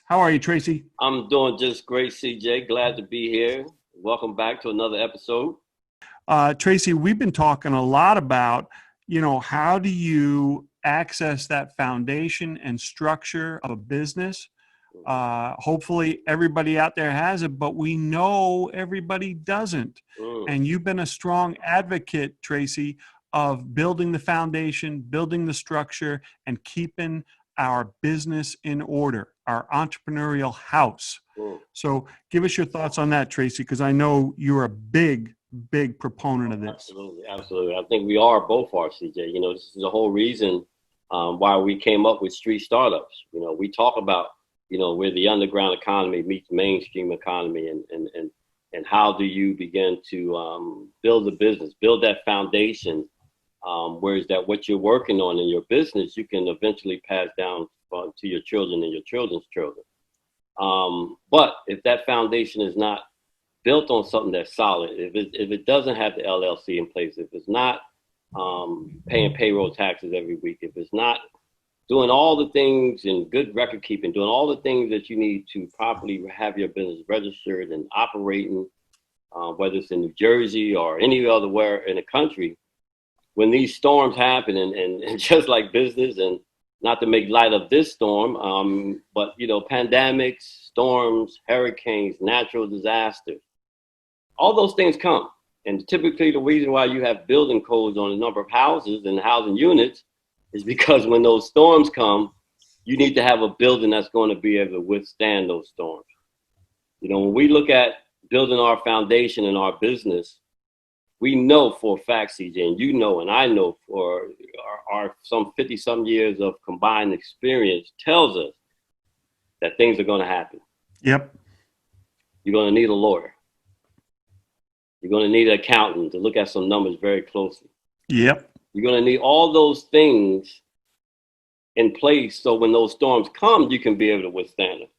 How are you, Tracy? I'm doing just great, CJ. Glad to be here. Welcome back to another episode. Tracy, we've been talking a lot about, how do you access that foundation and structure of a business? Hopefully everybody out there has it, but we know everybody doesn't. And you've been a strong advocate, Tracy, of building the foundation, building the structure, and keeping our business in order, our entrepreneurial house. So give us your thoughts on that, Tracy, because I know you're a big proponent of this. Absolutely. I think we are both are, CJ. This is the whole reason why we came up with Street Startups. We talk about, where the underground economy meets mainstream economy and how do you begin to build a business, build that foundation, whereas that what you're working on in your business, you can eventually pass down to your children and your children's children. But if that foundation is not built on something that's solid, if it doesn't have the LLC in place, if it's not paying payroll taxes every week, if it's not doing all the things in good record keeping, doing all the things that you need to properly have your business registered and operating, whether it's in New Jersey or anywhere where in the country, when these storms happen and just like business, and not to make light of this storm, but pandemics, storms, hurricanes, natural disasters, all those things come. And typically the reason why you have building codes on a number of houses and housing units is because when those storms come, you need to have a building that's going to be able to withstand those storms. When we look at building our foundation in our business, we know for a fact, CJ, and and I know for our some 50-some years of combined experience tells us that things are going to happen. Yep. You're going to need a lawyer. You're going to need an accountant to look at some numbers very closely. Yep. You're going to need all those things in place so when those storms come, you can be able to withstand them.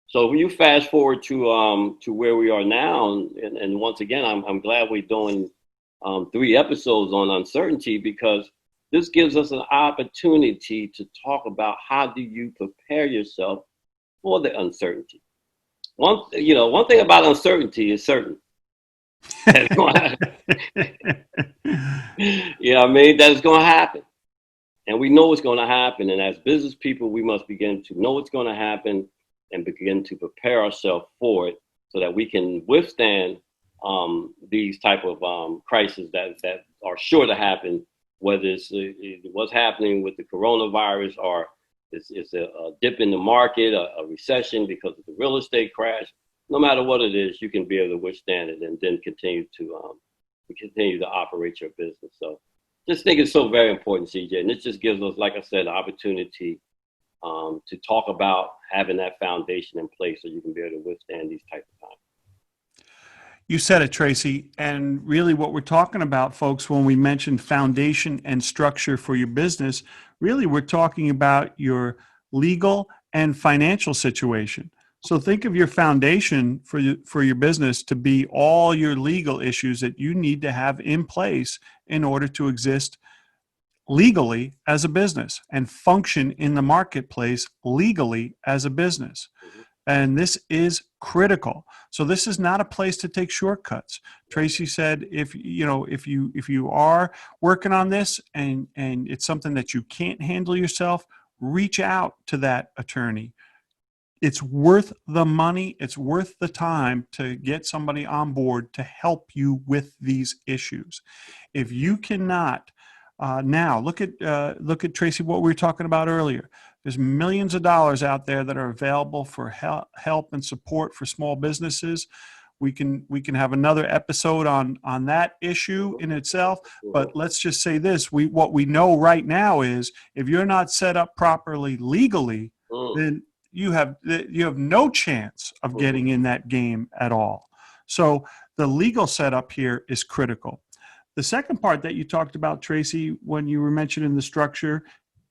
So when you fast forward to where we are now, and once again, I'm glad we're doing 3 episodes on uncertainty, because this gives us an opportunity to talk about how do you prepare yourself for the uncertainty. One thing about uncertainty is certain. That it's going to happen. And we know it's going to happen. And as business people, we must begin to know it's going to happen and begin to prepare ourselves for it so that we can withstand these type of crises that are sure to happen, whether it's what's happening with the coronavirus or it's a dip in the market, a recession because of the real estate crash. No matter what it is, you can be able to withstand it and then continue to operate your business. So just think it's so very important, CJ. And it just gives us, like I said, an opportunity to talk about having that foundation in place so you can be able to withstand these types of times. You said it, Tracy. And really what we're talking about, folks, when we mention foundation and structure for your business, really we're talking about your legal and financial situation. So think of your foundation for your business to be all your legal issues that you need to have in place in order to exist legally as a business and function in the marketplace legally as a business. And this is critical. So this is not a place to take shortcuts. Tracy said, if you are working on this and it's something that you can't handle yourself, reach out to that attorney. It's worth the money. It's worth the time to get somebody on board to help you with these issues. If you cannot, now look at Tracy, what we were talking about earlier. There's millions of dollars out there that are available for help and support for small businesses. We can have another episode on that issue in itself. But let's just say this: what we know right now is if you're not set up properly legally, then you have no chance of getting in that game at all. So the legal setup here is critical. The second part that you talked about, Tracy, when you were mentioning the structure,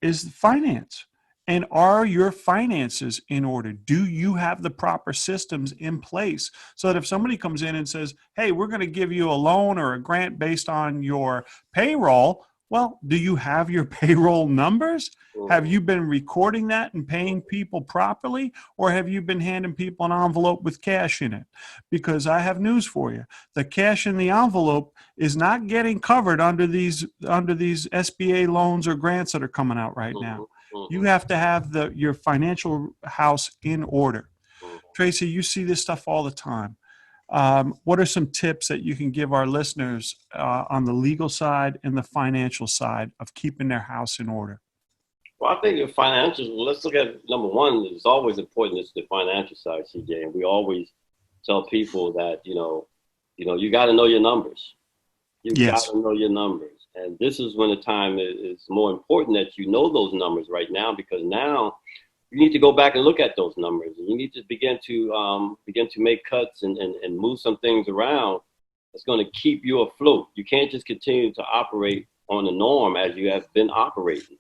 is finance. And are your finances in order? Do you have the proper systems in place so that if somebody comes in and says, hey, we're going to give you a loan or a grant based on your payroll, well, do you have your payroll numbers? Have you been recording that and paying people properly? Or have you been handing people an envelope with cash in it? Because I have news for you. The cash in the envelope is not getting covered under these SBA loans or grants that are coming out right now. You have to have your financial house in order. Tracy, you see this stuff all the time. What are some tips that you can give our listeners on the legal side and the financial side of keeping their house in order? Well, I think the financials, let's look at number one, it's always important is the financial side, CJ. And we always tell people that, you got to know your numbers. You got to know your numbers. And this is when the time is more important that you know those numbers right now, because now you need to go back and look at those numbers. And you need to begin to make cuts and move some things around that's going to keep you afloat. You can't just continue to operate on the norm as you have been operating.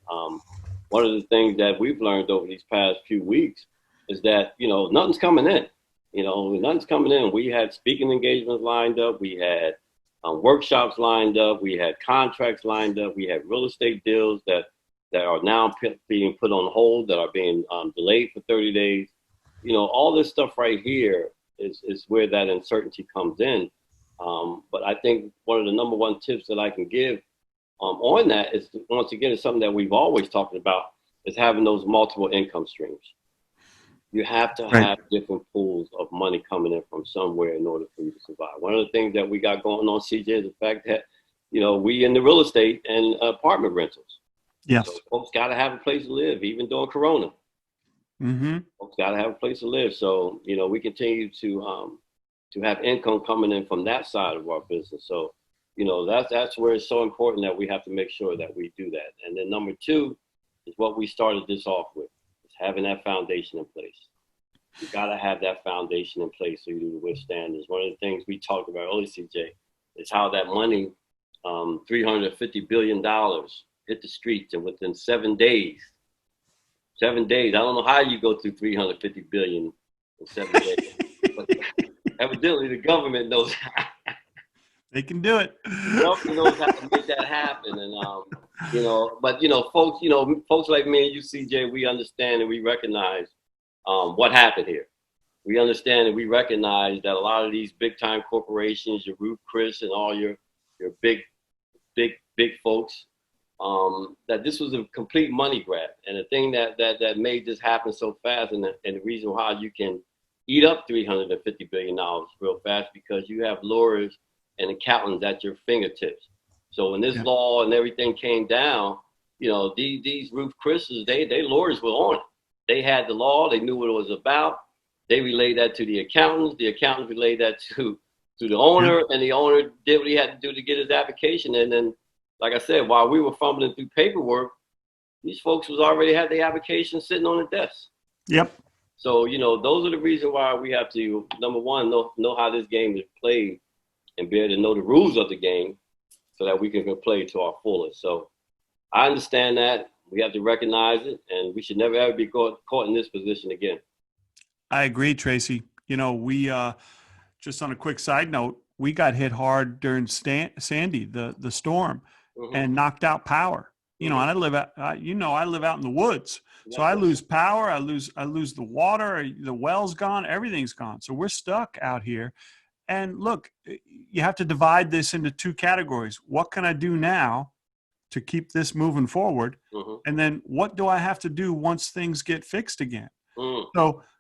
One of the things that we've learned over these past few weeks is that, nothing's coming in. Nothing's coming in. We had speaking engagements lined up. We had workshops lined up. We had contracts lined up. We had real estate deals that are now being put on hold, that are being delayed for 30 days. All this stuff right here is where that uncertainty comes in. But I think one of the number one tips that I can give on that is, once again, is something that we've always talked about, is having those multiple income streams. You have to have different pools of money coming in from somewhere in order for you to survive. One of the things that we got going on, CJ, is the fact that, we in the real estate and apartment rentals. Yes. So folks got to have a place to live, even during Corona. Mm-hmm. Folks got to have a place to live. So, we continue to have income coming in from that side of our business. So, that's where it's so important that we have to make sure that we do that. And then number two is what we started this off with, is having that foundation in place. You got to have that foundation in place so you do withstand this. One of the things we talked about earlier, CJ, is how that money, $350 billion, hit the streets, and within 7 days, I don't know how you go through $350 billion in 7 days, but evidently the government knows how. They can do it. The government knows how to make that happen. And, folks like me and you, CJ, we understand and we recognize what happened here. We understand and we recognize that a lot of these big time corporations, your Ruth Chris and all your big folks, that this was a complete money grab. And the thing that made this happen so fast, and the reason why you can eat up $350 billion real fast, because you have lawyers and accountants at your fingertips. So when this law and everything came down, these Ruth Chris's, they lawyers were on it. They had the law. They knew what it was about. They relayed that to the accountants. The accountants relayed that to the owner, and the owner did what he had to do to get his application. And then, like I said, while we were fumbling through paperwork, these folks already had the application sitting on the desk. Yep. So, those are the reasons why we have to, number one, know how this game is played and be able to know the rules of the game so that we can play to our fullest. So I understand that. We have to recognize it, and we should never ever be caught in this position again. I agree, Tracy. We just on a quick side note, we got hit hard during Sandy, the storm, and knocked out power. And I live out, I live out in the woods, so I lose power. I lose the water. The well's gone. Everything's gone. So we're stuck out here. And look, you have to divide this into two categories. What can I do now to keep this moving forward? And then what do I have to do once things get fixed again?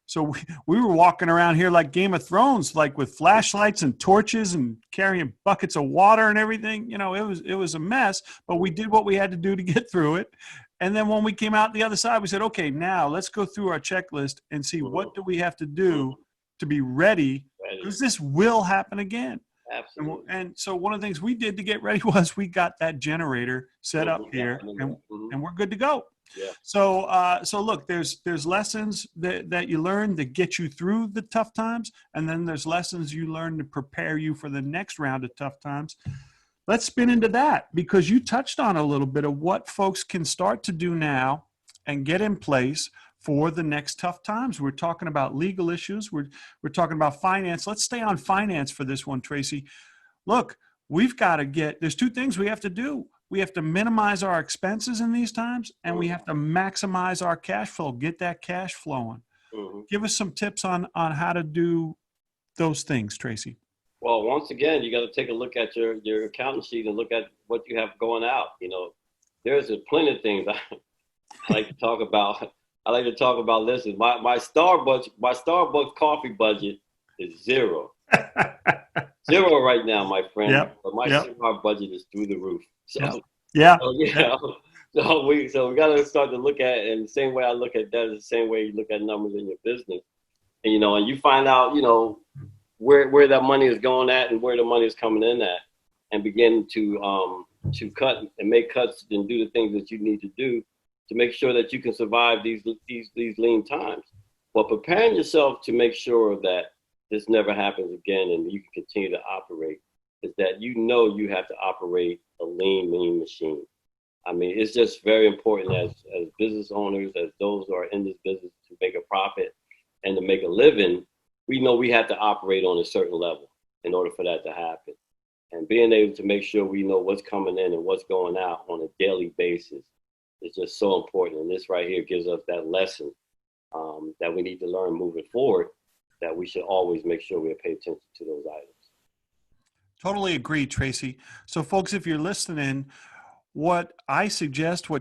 So we were walking around here like Game of Thrones, like with flashlights and torches and carrying buckets of water and everything. It was a mess, but we did what we had to do to get through it. And then when we came out the other side, we said, okay, now let's go through our checklist and see what do we have to do to be ready, because this will happen again. Absolutely. And so one of the things we did to get ready was we got that generator set up here, and we're good to go. Yeah. So look, there's lessons that you learn that get you through the tough times, and then there's lessons you learn to prepare you for the next round of tough times. Let's spin into that, because you touched on a little bit of what folks can start to do now and get in place for the next tough times. We're talking about legal issues. We're talking about finance. Let's stay on finance for this one, Tracy. Look, we've got to there's two things we have to do. We have to minimize our expenses in these times, and we have to maximize our cash flow, get that cash flowing. Mm-hmm. Give us some tips on how to do those things, Tracy. Well, once again, you got to take a look at your accounting sheet and look at what you have going out. There's plenty of things I like to talk about. I like to talk about. Listen, my Starbucks coffee budget is zero. Zero right now, my friend. Yep. But my cigar budget is through the roof. So, yeah. So we got to start to look at it. And the same way I look at that is the same way you look at numbers in your business. And and you find out where that money is going at and where the money is coming in at, and begin to cut and make cuts and do the things that you need to do to make sure that you can survive these lean times. But preparing yourself to make sure that this never happens again and you can continue to operate is that you have to operate a lean machine. I mean, it's just very important as business owners, as those who are in this business to make a profit and to make a living. We know we have to operate on a certain level in order for that to happen. And being able to make sure we know what's coming in and what's going out on a daily basis is just so important. And this right here gives us that lesson that we need to learn moving forward, that we should always make sure we pay attention to those items. Totally agree, Tracy. So folks, if you're listening, what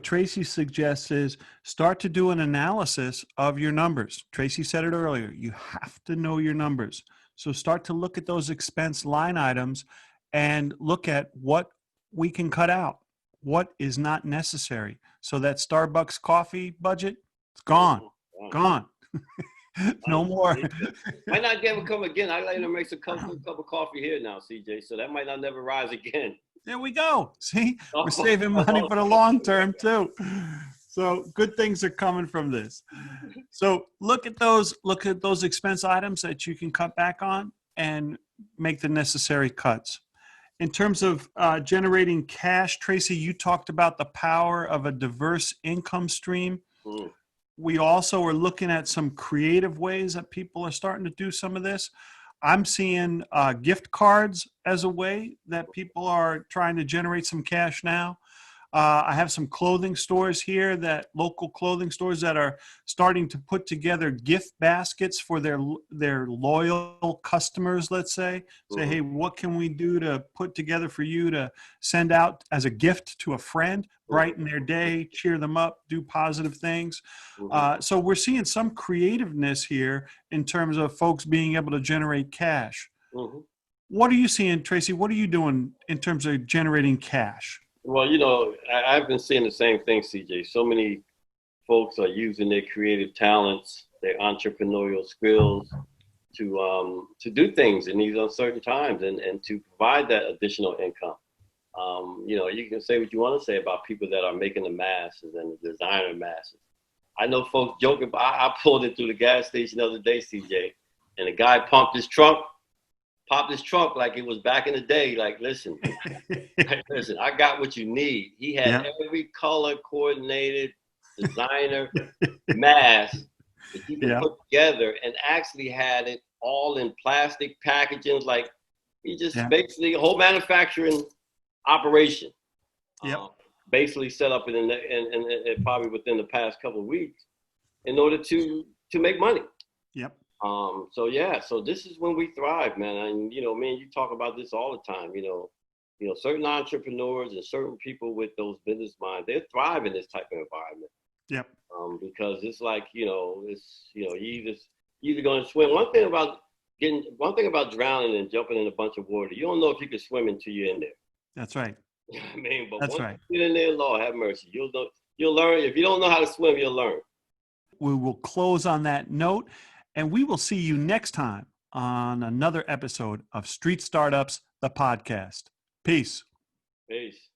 Tracy suggests is start to do an analysis of your numbers. Tracy said it earlier, you have to know your numbers. So start to look at those expense line items and look at what we can cut out, what is not necessary. So that Starbucks coffee budget, it's gone. No more. Might not ever come again. I like to make a cup of coffee here now, CJ. So that might not never rise again. There we go. See, we're saving money for the long term too. So good things are coming from this. So look at those expense items that you can cut back on and make the necessary cuts. In terms of generating cash, Tracy, you talked about the power of a diverse income stream. Mm. We also are looking at some creative ways that people are starting to do some of this. I'm seeing gift cards as a way that people are trying to generate some cash now. I have some clothing stores here, local clothing stores that are starting to put together gift baskets for their loyal customers, let's say. Say, hey, what can we do to put together for you to send out as a gift to a friend, brighten their day, cheer them up, do positive things. So we're seeing some creativeness here in terms of folks being able to generate cash. What are you seeing, Tracy? What are you doing in terms of generating cash? Well, I've been seeing the same thing, CJ. So many folks are using their creative talents, their entrepreneurial skills to do things in these uncertain times and to provide that additional income. You can say what you want to say about people that are making the masses and the designer masses. I know folks joking, but I pulled into the gas station the other day, CJ, and the guy popped his trunk like it was back in the day. Like, listen, I got what you need. He had every color coordinated designer mask that you can put together, and actually had it all in plastic packaging. Like, he just basically a whole manufacturing operation. Basically set up in probably within the past couple of weeks in order to make money. So this is when we thrive, man. And man, you talk about this all the time. Certain entrepreneurs and certain people with those business minds, they thrive in this type of environment. Because it's like you either going to swim. One thing about drowning and jumping in a bunch of water, you don't know if you can swim until you're in there. That's right. I mean, but That's once right. you get in there, Lord have mercy, you'll learn. If you don't know how to swim, you'll learn. We will close on that note, and we will see you next time on another episode of Street Startups, the podcast. Peace. Peace.